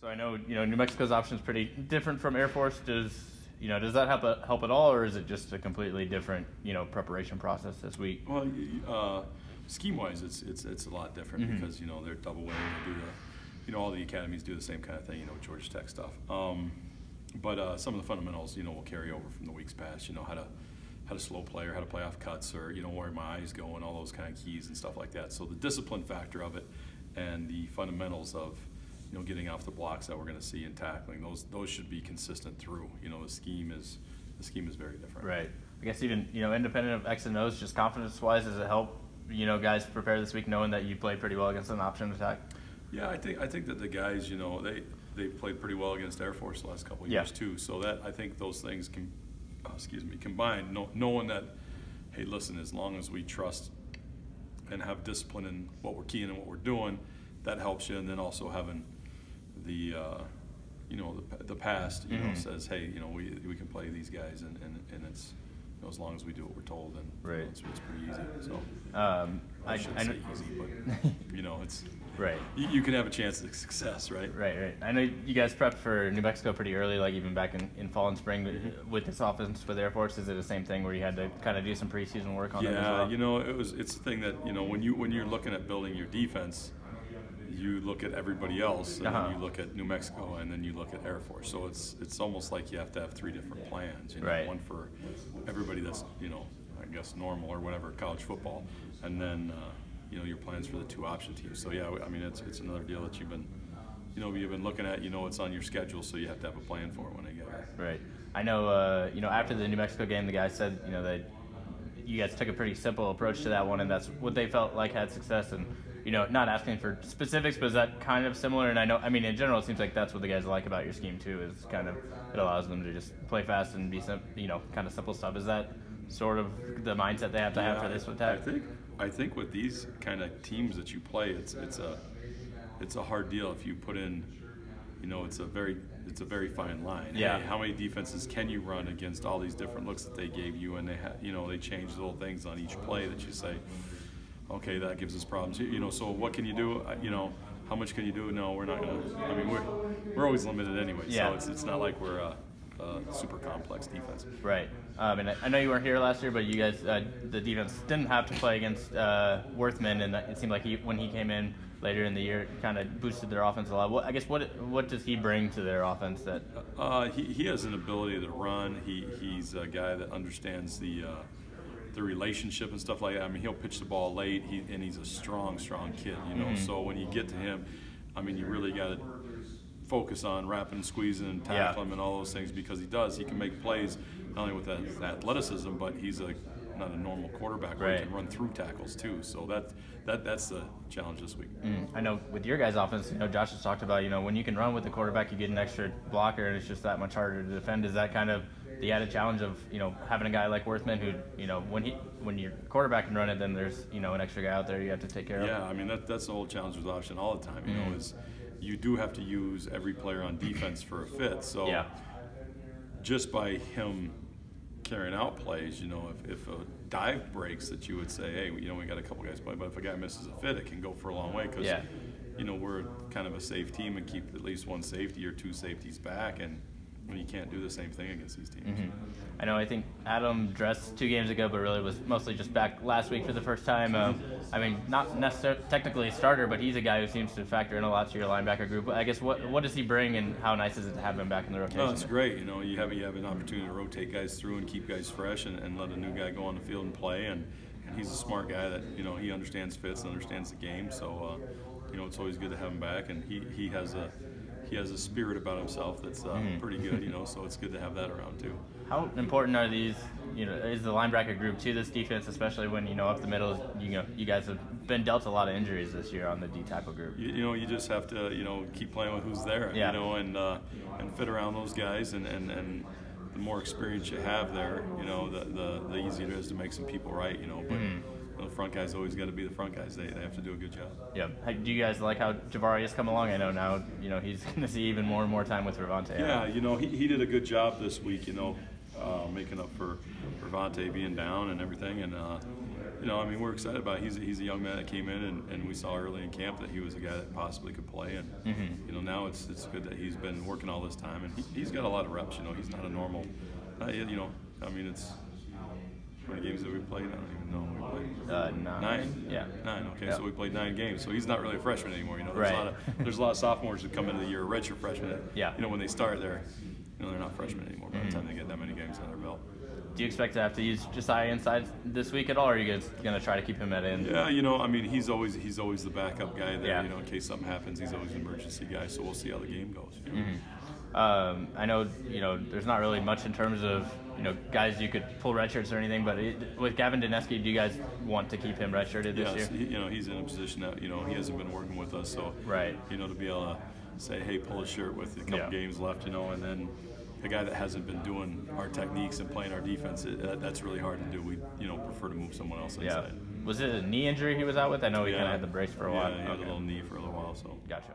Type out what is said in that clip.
So I know, New Mexico's option is pretty different from Air Force. Does that help at all, or is it just a completely different, preparation process this week? Well, scheme-wise, it's a lot different because, they're double weighting. They do all the academies do the same kind of thing, Georgia Tech stuff. But some of the fundamentals, will carry over from the weeks past. How to slow play or how to play off cuts or, where my eyes go and all those kind of keys and stuff like that. So the discipline factor of it and the fundamentals of, getting off the blocks that we're going to see and tackling, those should be consistent through. The scheme is very different. Right. I guess even, independent of X and O's, just confidence-wise, does it help, guys prepare this week knowing that you played pretty well against an option attack? Yeah, I think that the guys, they played pretty well against Air Force the last couple of years too. So that I think those things can, combined, knowing that, hey, listen, as long as we trust and have discipline in what we're keying and what we're doing, that helps you. And then also having the past, says, hey, we can play these guys, and it's, as long as we do what we're told, then it's pretty easy. So I shouldn't say easy, but it's right. You can have a chance at success, right? Right. I know you guys prepped for New Mexico pretty early, like even back in fall and spring with this offense with Air Force. Is it the same thing where you had to kind of do some preseason work on it as well? Yeah, it's the thing that when you're looking at building your defense, you look at everybody else, and then you look at New Mexico, and then you look at Air Force. So it's almost like you have to have three different plans. Right. One for everybody that's I guess normal or whatever college football, and then your plans for the two option teams. So yeah, I mean it's another deal that you've been looking at. It's on your schedule, so you have to have a plan for it when they get there. Right. I know. After the New Mexico game, the guys said that you guys took a pretty simple approach to that one, and that's what they felt like had success. And not asking for specifics, but is that kind of similar? And in general, it seems like that's what the guys like about your scheme too. Is kind of it allows them to just play fast and be kind of simple stuff. Is that sort of the mindset they have to have for this with Tech? I think with these kind of teams that you play, it's a hard deal if you put in, it's a very fine line. Yeah. Hey, how many defenses can you run against all these different looks that they gave you, and they change little things on each play that you say, okay, that gives us problems. So what can you do? How much can you do? No, we're not going to. I mean, we're always limited anyway. Yeah. So it's not like we're a super complex defense. Right. And I know you weren't here last year, but you guys, the defense didn't have to play against Worthman, and it seemed like when he came in later in the year, kind of boosted their offense a lot. What does he bring to their offense? That he has an ability to run. He's a guy that understands the relationship and stuff like that. I mean, he'll pitch the ball late, and he's a strong kid, So when you get to him, you really got to focus on wrapping and squeezing and tackling him and all those things, because he can make plays not only with his athleticism, but he's not a normal quarterback where he can run through tackles too. So that's the challenge this week. I know with your guys' offense, Josh has talked about, when you can run with the quarterback, you get an extra blocker, and it's just that much harder to defend. Is that kind of the added challenge of having a guy like Worthman who when your quarterback can run it, then there's an extra guy out there you have to take care of? Yeah, that's the whole challenge with option all the time. Is you do have to use every player on defense for a fit. So just by him carrying out plays, if a dive breaks, that you would say, hey, we got a couple guys play, but if a guy misses a fit, it can go for a long way, because we're kind of a safe team and keep at least one safety or two safeties back, and when you can't do the same thing against these teams. I think Adam dressed 2 games ago, but really was mostly just back last week for the first time. Not necessarily technically a starter, but he's a guy who seems to factor in a lot to your linebacker group. I guess what does he bring, and how nice is it to have him back in the rotation? Oh, it's great. You have an opportunity to rotate guys through and keep guys fresh, and let a new guy go on the field and play. And he's a smart guy that he understands fits and understands the game. So it's always good to have him back, and he has a spirit about himself that's pretty good, so it's good to have that around too. How important are these, is the linebacker group to this defense, especially when, up the middle, you guys have been dealt a lot of injuries this year on the D-tackle group? You just have to, keep playing with who's there, and fit around those guys, and the more experience you have there, the easier it is to make some people right, but the front guys always got to be the front guys. They have to do a good job. Yeah. Do you guys like how Javari has come along? I know now, he's going to see even more and more time with Ravante. Yeah, he did a good job this week, making up for Ravante being down and everything. And you know, I mean, we're excited about it. He's a young man that came in, and we saw early in camp that he was a guy that possibly could play. And you know, now it's good that he's been working all this time, and he's got a lot of reps. You know, he's not a normal. You know, I mean, it's how many games did we play? I don't even know. We played 9. Yeah, 9. Okay, yeah. so we played 9 games. So he's not really a freshman anymore. You know, Right. There's a lot of sophomores that come into the year redshirt freshmen. Yeah. You know, when they start, they're not freshmen anymore by the time they get that many games under their belt. Do you expect to have to use Josiah inside this week at all, or are you guys going to try to keep him at in? Yeah, you know, I mean, he's always the backup guy there. Yeah. You know, in case something happens, he's always an emergency guy. So we'll see how the game goes. You know? I know, you know, there's not really much in terms of, you know, guys you could pull red shirts or anything, but with Gavin Dineski, do you guys want to keep him redshirted this year? Yes, you know, he's in a position that, you know, he hasn't been working with us, so Right. you know, to be able to say, hey, pull a shirt with a couple games left, you know, and then a guy that hasn't been doing our techniques and playing our defense, that's really hard to do. We, you know, prefer to move someone else inside. Yeah. Was it a knee injury he was out with? I know he kind of had the brace for a while. Yeah, he had a little knee for a little while, so. Gotcha.